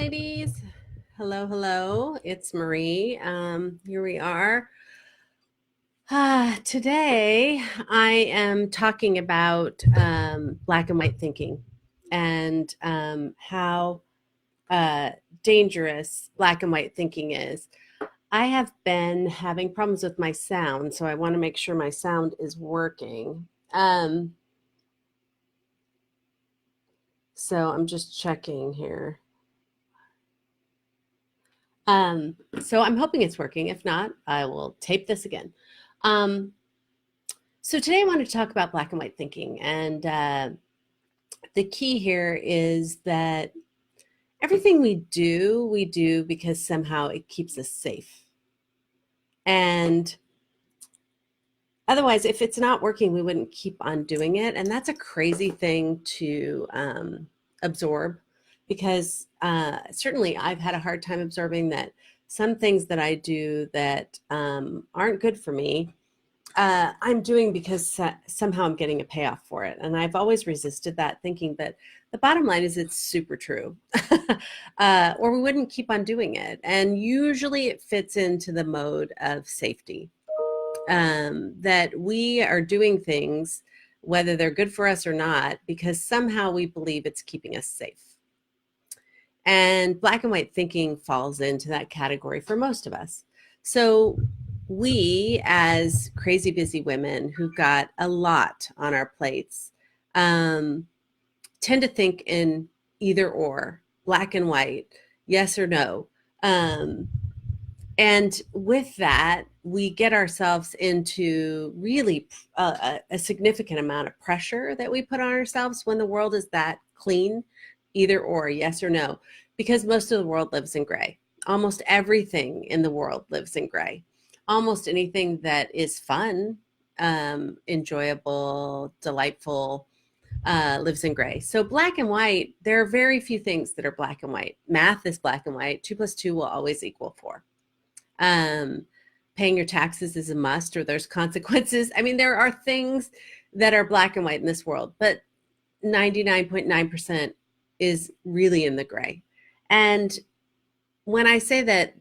ladies. Hello, hello. It's Marie. Here we are. Today, I am talking about black and white thinking and how uh, dangerous black and white thinking is. I have been having problems with my sound, so I want to make sure my sound is working. So I'm just checking here. So I'm hoping it's working. If not, I will tape this again. Um, so today I want to talk about black and white thinking. And the key here is that everything we do because somehow it keeps us safe. And otherwise, if it's not working, we wouldn't keep on doing it. And that's a crazy thing to absorb because certainly I've had a hard time absorbing that some things that I do that aren't good for me, I'm doing because somehow I'm getting a payoff for it. And I've always resisted that thinking, but the bottom line is it's super true. Or we wouldn't keep on doing it. And usually it fits into the mode of safety. That we are doing things, whether they're good for us or not, because somehow we believe it's keeping us safe. And black and white thinking falls into that category for most of us. So we, as crazy busy women who've got a lot on our plates, tend to think in either or, black and white, yes or no. And with that, we get ourselves into really a significant amount of pressure that we put on ourselves when the world is that clean, either or, yes or no, because most of the world lives in gray. Almost everything in the world lives in gray. Almost anything that is fun, enjoyable, delightful, lives in gray. So black and white, there are very few things that are black and white. Math is black and white. 2 plus 2 will always equal 4. Paying your taxes is a must, or there's consequences. I mean, there are things that are black and white in this world, but 99.9% is really in the gray. And when I say that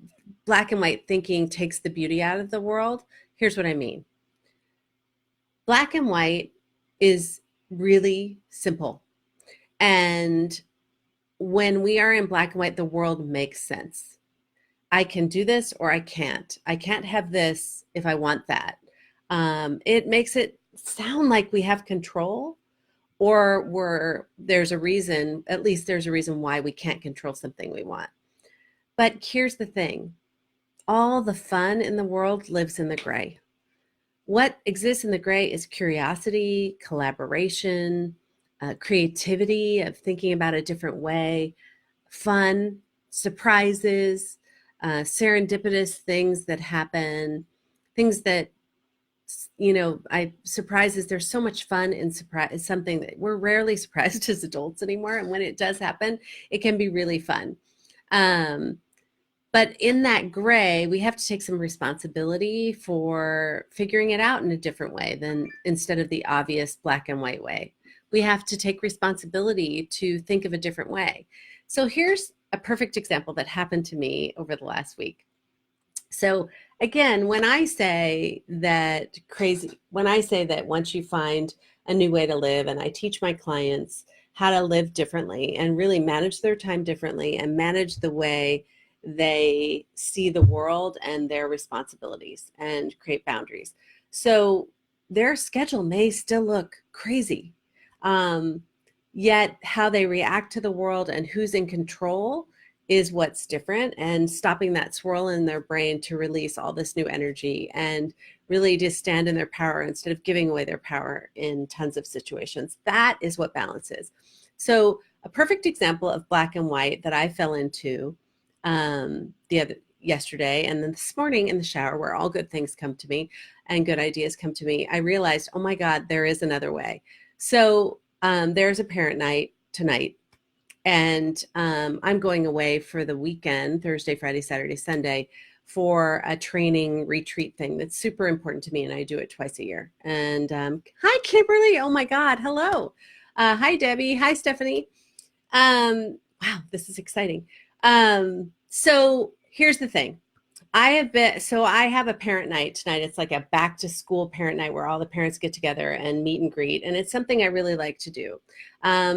black and white thinking takes the beauty out of the world, here's what I mean. Black and white is really simple. And when we are in black and white, the world makes sense. I can do this or I can't. I can't have this if I want that. It makes it sound like we have control, or there's a reason, at least there's a reason why we can't control something we want. But here's the thing. All the fun in the world lives in the gray. What exists in the gray is curiosity, collaboration, creativity of thinking about a different way, fun, surprises, serendipitous things that happen, things that, surprises. There's so much fun in surprise, something that we're rarely surprised as adults anymore. And when it does happen, it can be really fun. But in that gray, we have to take some responsibility for figuring it out in a different way than instead of the obvious black and white way. We have to take responsibility to think of a different way. So here's a perfect example that happened to me over the last week. So again, when I say that once you find a new way to live, and I teach my clients how to live differently and really manage their time differently and manage the way they see the world and their responsibilities and create boundaries. So their schedule may still look crazy. Yet how they react to the world and who's in control is what's different, and stopping that swirl in their brain to release all this new energy and really just stand in their power instead of giving away their power in tons of situations. That is what balance is. So a perfect example of black and white that I fell into yesterday, and then this morning in the shower, where all good things come to me and good ideas come to me, I realized, oh my God, there is another way. So there's a parent night tonight, and I'm going away for the weekend, Thursday, Friday, Saturday, Sunday, for a training retreat thing that's super important to me, and I do it twice a year. And hi, Kimberly. Oh my God. Hello. Hi, Debbie. Hi, Stephanie. Wow, this is exciting. So here's the thing. I have a parent night tonight. It's like a back to school parent night where all the parents get together and meet and greet. And it's something I really like to do.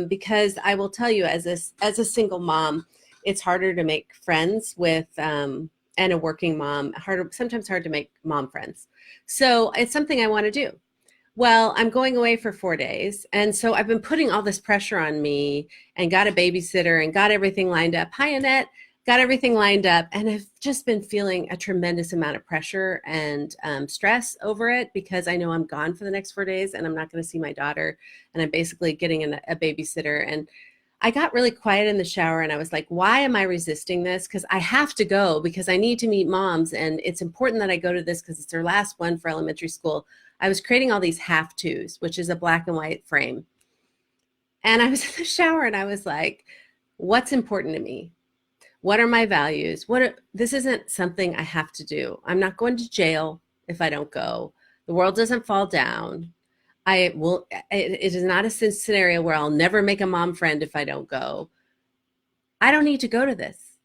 Because I will tell you, as a single mom, it's harder to make friends with, and a working mom, sometimes hard to make mom friends. So it's something I want to do. Well, I'm going away for 4 days. And so I've been putting all this pressure on me and got a babysitter and got everything lined up. Hi, Annette. Got everything lined up. And I've just been feeling a tremendous amount of pressure and stress over it because I know I'm gone for the next 4 days and I'm not going to see my daughter. And I'm basically getting a babysitter. And I got really quiet in the shower and I was like, why am I resisting this? Because I have to go because I need to meet moms. And it's important that I go to this because it's their last one for elementary school. I was creating all these have tos, which is a black and white frame. And I was in the shower and I was like, what's important to me? What are my values? This isn't something I have to do. I'm not going to jail if I don't go. The world doesn't fall down. It is not a scenario where I'll never make a mom friend if I don't go. I don't need to go to this.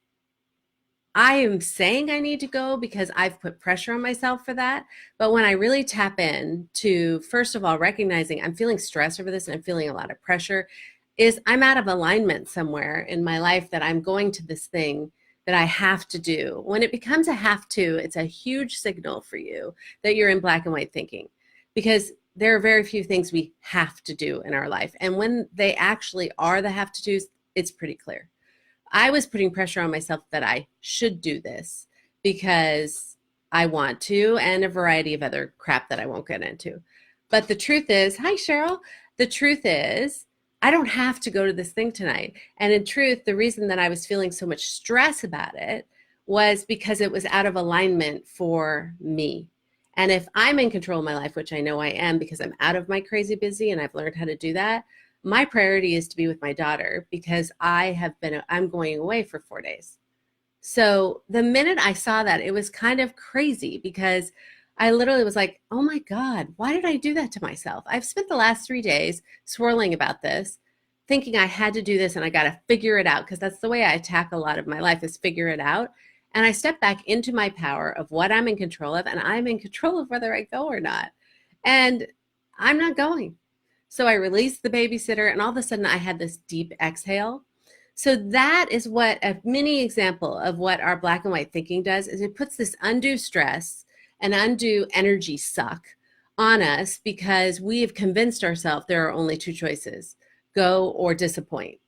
I am saying I need to go because I've put pressure on myself for that. But when I really tap in to, first of all, recognizing I'm feeling stress over this and I'm feeling a lot of pressure, is I'm out of alignment somewhere in my life that I'm going to this thing that I have to do. When it becomes a have to, it's a huge signal for you that you're in black and white thinking, because there are very few things we have to do in our life. And when they actually are the have to do's, it's pretty clear. I was putting pressure on myself that I should do this because I want to, and a variety of other crap that I won't get into. But the truth is, hi, Cheryl. The truth is, I don't have to go to this thing tonight. And in truth, the reason that I was feeling so much stress about it was because it was out of alignment for me. And if I'm in control of my life, which I know I am because I'm out of my crazy busy and I've learned how to do that, my priority is to be with my daughter because I'm going away for 4 days. So the minute I saw that, it was kind of crazy because I literally was like, oh my God, why did I do that to myself? I've spent the last 3 days swirling about this, thinking I had to do this and I got to figure it out, because that's the way I attack a lot of my life, is figure it out. And I step back into my power of what I'm in control of, and I'm in control of whether I go or not. And I'm not going. So I released the babysitter, and all of a sudden I had this deep exhale. So that is what a mini example of what our black and white thinking does, is it puts this undue stress and undue energy suck on us because we have convinced ourselves there are only two choices: go or disappoint,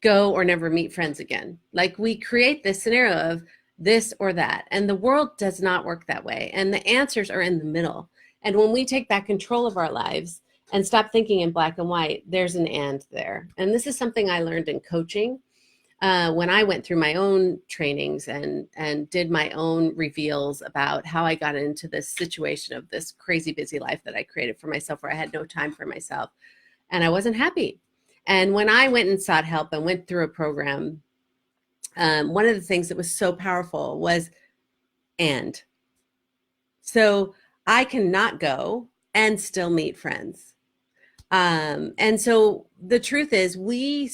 go or never meet friends again. Like, we create this scenario of this or that, and the world does not work that way. And the answers are in the middle. And when we take back control of our lives and stop thinking in black and white, there's an and there. And this is something I learned in coaching when I went through my own trainings and did my own reveals about how I got into this situation of this crazy busy life that I created for myself, where I had no time for myself and I wasn't happy. And when I went and sought help and went through a program, one of the things that was so powerful was and. So I cannot go and still meet friends. And so the truth is, we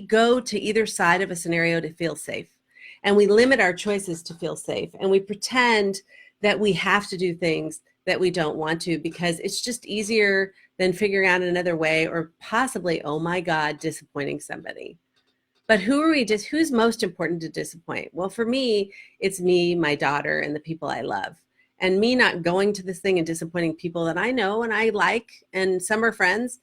go to either side of a scenario to feel safe, and we limit our choices to feel safe, and we pretend that we have to do things that we don't want to because it's just easier than figuring out another way, or possibly, oh my God, disappointing somebody. But who's most important to disappoint? Well, for me, it's me, my daughter, and the people I love. And me not going to this thing and disappointing people that I know and I like, and some are friends,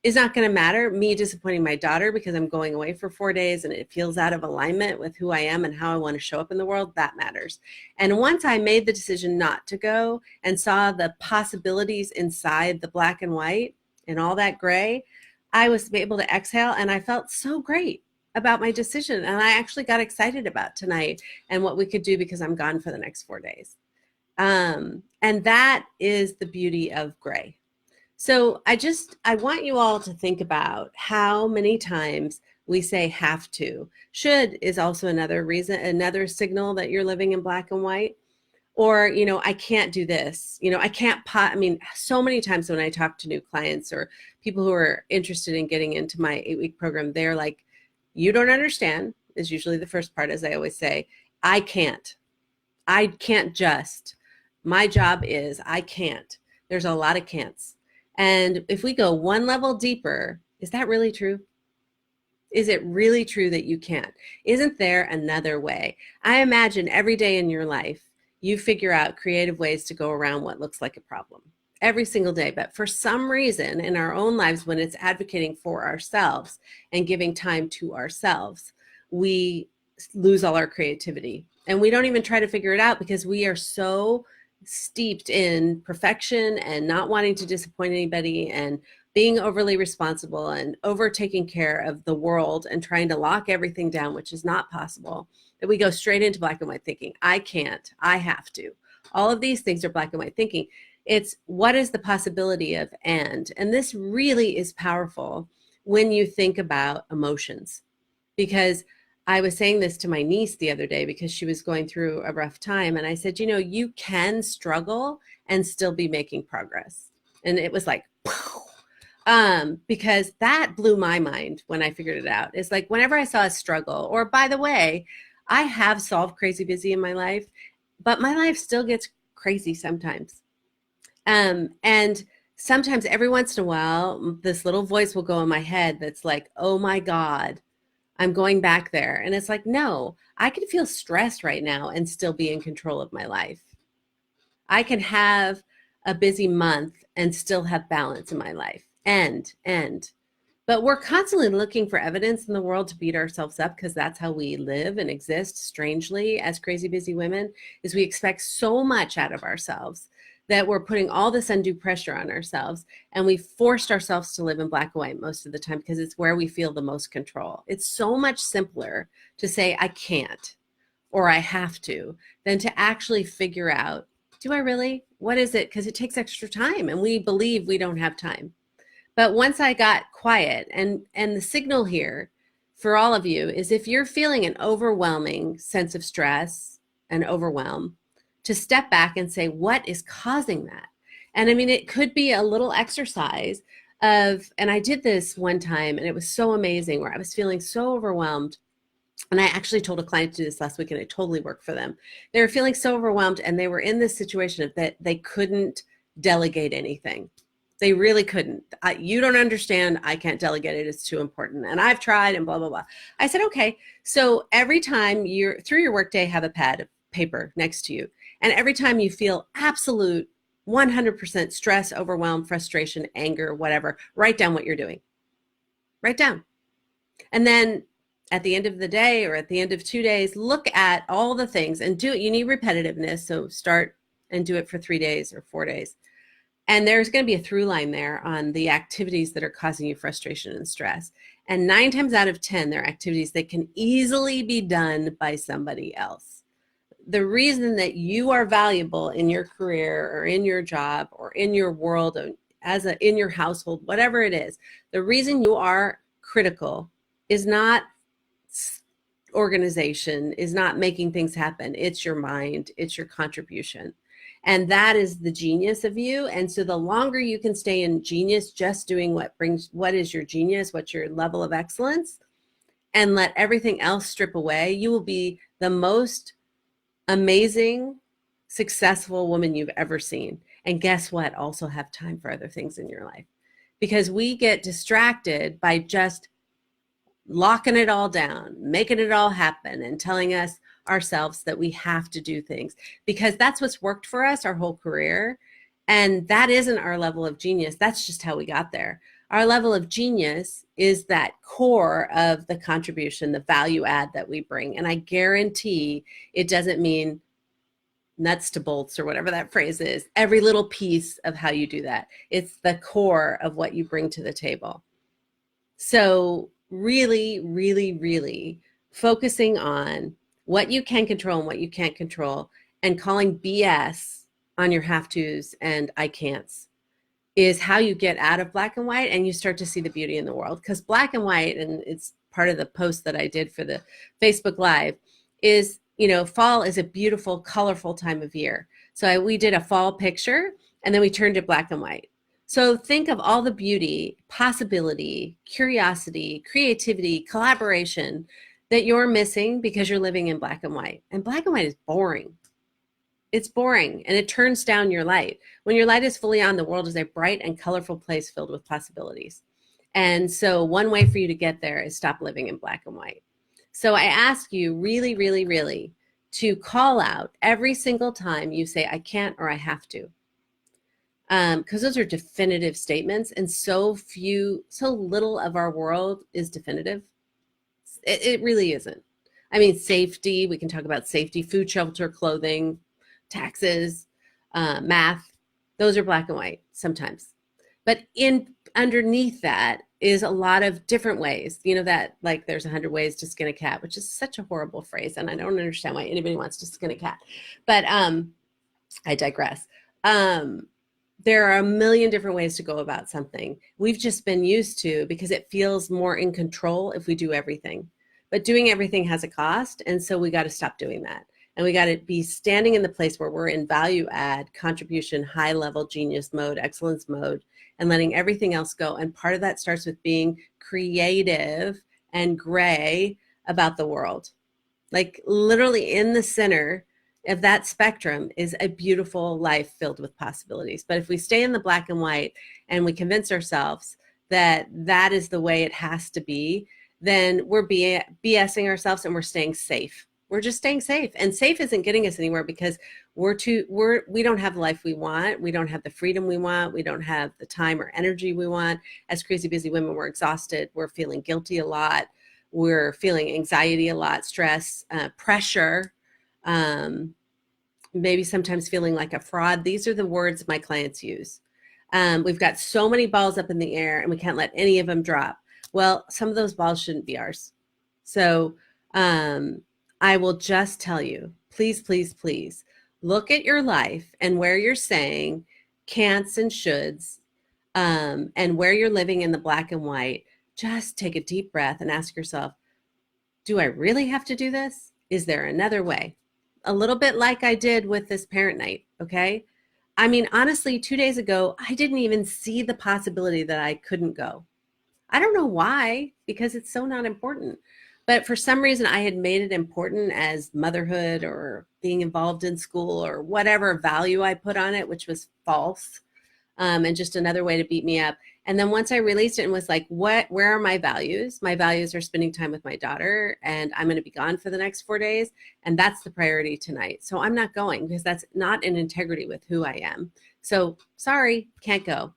is not going to matter. Me disappointing my daughter because I'm going away for 4 days and it feels out of alignment with who I am and how I want to show up in the world, that matters. And once I made the decision not to go and saw the possibilities inside the black and white and all that gray, I was able to exhale, and I felt so great about my decision. And I actually got excited about tonight and what we could do because I'm gone for the next 4 days. And that is the beauty of gray. So I want you all to think about how many times we say have to. Should is also another reason, another signal that you're living in black and white. Or, I can't do this. I can't so many times when I talk to new clients or people who are interested in getting into my 8-week program, they're like, You don't understand is usually the first part, as I always say. I can't. I can't just. My job is I can't. There's a lot of can'ts. And if we go one level deeper, is that really true? Is it really true that you can't? Isn't there another way? I imagine every day in your life, you figure out creative ways to go around what looks like a problem every single day. But for some reason in our own lives, when it's advocating for ourselves and giving time to ourselves, we lose all our creativity. And we don't even try to figure it out because we are so steeped in perfection and not wanting to disappoint anybody and being overly responsible and over taking care of the world and trying to lock everything down, which is not possible, that we go straight into black and white thinking. I can't, I have to. All of these things are black and white thinking. It's what is the possibility of and this really is powerful when you think about emotions. Because I was saying this to my niece the other day because she was going through a rough time. And I said, you know, you can struggle and still be making progress. And it was like, because that blew my mind when I figured it out. It's like whenever I saw a struggle, or by the way, I have solved crazy busy in my life, but my life still gets crazy sometimes. And sometimes every once in a while, this little voice will go in my head that's like, oh my God, I'm going back there. And it's like, no, I can feel stressed right now and still be in control of my life. I can have a busy month and still have balance in my life. But we're constantly looking for evidence in the world to beat ourselves up because that's how we live and exist strangely as crazy busy women, is we expect so much out of ourselves that we're putting all this undue pressure on ourselves, and we forced ourselves to live in black and white most of the time because it's where we feel the most control. It's so much simpler to say I can't or I have to than to actually figure out, do I really? What is it? Because it takes extra time and we believe we don't have time. But once I got quiet, and the signal here for all of you is if you're feeling an overwhelming sense of stress and overwhelm, to step back and say, what is causing that? And I mean, it could be a little exercise of, and I did this one time and it was so amazing where I was feeling so overwhelmed. And I actually told a client to do this last week and it totally worked for them. They were feeling so overwhelmed and they were in this situation that they couldn't delegate anything. They really couldn't. You don't understand. I can't delegate it. It's too important. And I've tried and blah, blah, blah. I said, okay. So every time you're through your workday, have a pad of paper next to you. And every time you feel absolute 100% stress, overwhelm, frustration, anger, whatever, write down what you're doing. Write down. And then at the end of the day or at the end of 2 days, look at all the things and do it. You need repetitiveness. So start and do it for 3 days or 4 days. And there's going to be a through line there on the activities that are causing you frustration and stress. And 9 times out of 10, they're activities that can easily be done by somebody else. The reason that you are valuable in your career or in your job or in your world, in your household, whatever it is, the reason you are critical is not organization, is not making things happen. It's your mind, it's your contribution. And that is the genius of you. And so the longer you can stay in genius, just doing what is your genius, what's your level of excellence, and let everything else strip away, you will be the most amazing, successful woman you've ever seen. And guess what? Also have time for other things in your life. Because we get distracted by just locking it all down, making it all happen, and telling ourselves that we have to do things because that's what's worked for us our whole career. And that isn't our level of genius. That's just how we got there. Our level of genius is that core of the contribution, the value add that we bring. And I guarantee it doesn't mean nuts to bolts or whatever that phrase is, every little piece of how you do that. It's the core of what you bring to the table. So really, really, really focusing on what you can control and what you can't control, and calling BS on your have tos and I can'ts is how you get out of black and white and you start to see the beauty in the world. Because black and white, and it's part of the post that I did for the Facebook Live, is, you know, fall is a beautiful, colorful time of year. So we did a fall picture and then we turned it black and white. So think of all the beauty, possibility, curiosity, creativity, collaboration that you're missing because you're living in black and white. And black and white is boring. It's boring and it turns down your light. When your light is fully on, the world is a bright and colorful place filled with possibilities. And so one way for you to get there is stop living in black and white. So I ask you really, really, really to call out every single time you say, I can't or I have to. Because those are definitive statements, and so little of our world is definitive. It really isn't. I mean, safety, we can talk about safety, food, shelter, clothing, taxes, math. Those are black and white sometimes. But underneath that is a lot of different ways. You know that like there's 100 ways to skin a cat, which is such a horrible phrase, and I don't understand why anybody wants to skin a cat. But I digress. There are a million different ways to go about something. We've just been used to, because it feels more in control if we do everything. But doing everything has a cost, and so we got to stop doing that. And we got to be standing in the place where we're in value add, contribution, high level genius mode, excellence mode, and letting everything else go. And part of that starts with being creative and gray about the world. Like literally in the center of that spectrum is a beautiful life filled with possibilities. But if we stay in the black and white and we convince ourselves that that is the way it has to be, then we're BSing ourselves and we're staying safe. We're just staying safe, and safe isn't getting us anywhere because we don't have the life we want. We don't have the freedom we want. We don't have the time or energy we want. As crazy busy women, we're exhausted. We're feeling guilty a lot. We're feeling anxiety a lot, stress, pressure, maybe sometimes feeling like a fraud. These are the words my clients use. We've got so many balls up in the air and we can't let any of them drop. Well, some of those balls shouldn't be ours. So I will just tell you, please, please, please look at your life and where you're saying can'ts and shoulds, and where you're living in the black and white. Just take a deep breath and ask yourself, do I really have to do this? Is there another way? A little bit like I did with this parent night, okay? I mean, honestly, 2 days ago, I didn't even see the possibility that I couldn't go. I don't know why, because it's so not important. But for some reason, I had made it important as motherhood or being involved in school or whatever value I put on it, which was false, and just another way to beat me up. And then once I released it and was like, where are my values? My values are spending time with my daughter, and I'm going to be gone for the next 4 days. And that's the priority tonight. So I'm not going because that's not in integrity with who I am. So sorry, can't go.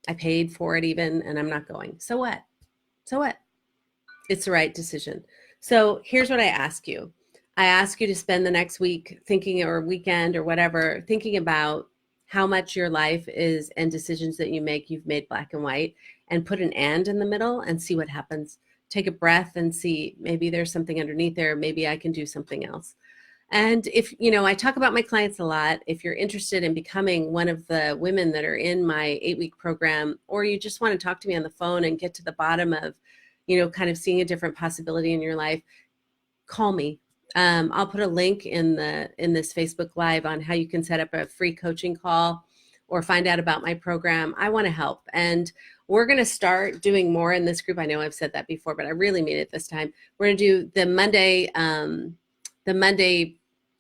I paid for it even, and I'm not going. So what? So what? It's the right decision. So here's what I ask you. I ask you to spend the next week thinking, or weekend or whatever, thinking about how much your life is and decisions that you make, you've made black and white, and put an and in the middle and see what happens. Take a breath and see, maybe there's something underneath there. Maybe I can do something else. And if, I talk about my clients a lot, if you're interested in becoming one of the women that are in my 8-week program, or you just want to talk to me on the phone and get to the bottom of, kind of seeing a different possibility in your life, call me. I'll put a link in this Facebook Live on how you can set up a free coaching call or find out about my program. I want to help. And we're going to start doing more in this group. I know I've said that before, but I really mean it this time. We're going to do the Monday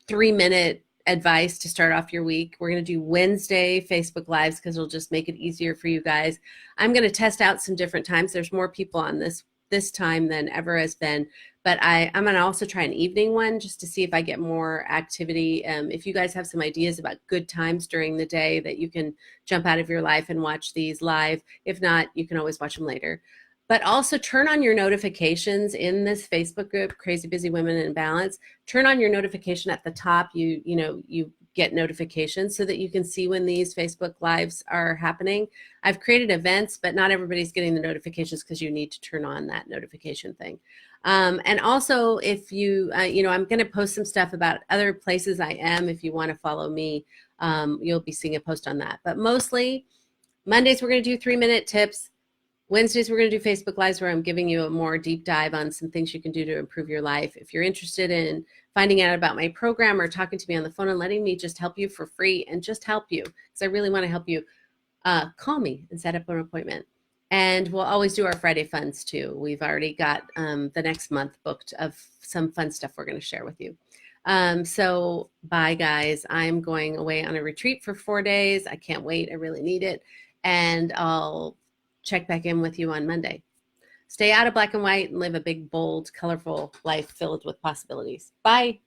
3-minute advice to start off your week. We're going to do Wednesday Facebook Lives because it'll just make it easier for you guys. I'm going to test out some different times. There's more people on this time than ever has been, but I'm going to also try an evening one just to see if I get more activity. If you guys have some ideas about good times during the day that you can jump out of your life and watch these live. If not, you can always watch them later. But also turn on your notifications in this Facebook group, Crazy Busy Women in Balance. Turn on your notification at the top. You get notifications so that you can see when these Facebook Lives are happening. I've created events, but not everybody's getting the notifications because you need to turn on that notification thing. And also, if you, I'm going to post some stuff about other places I am. If you want to follow me, you'll be seeing a post on that. But mostly, Mondays, we're going to do 3-minute tips. Wednesdays, we're going to do Facebook Lives where I'm giving you a more deep dive on some things you can do to improve your life. If you're interested in finding out about my program or talking to me on the phone and letting me just help you for free and just help you, because I really want to help you, call me and set up an appointment. And we'll always do our Friday funds too. We've already got the next month booked of some fun stuff we're going to share with you. So bye, guys. I'm going away on a retreat for 4 days. I can't wait. I really need it. And I'll check back in with you on Monday. Stay out of black and white and live a big, bold, colorful life filled with possibilities. Bye.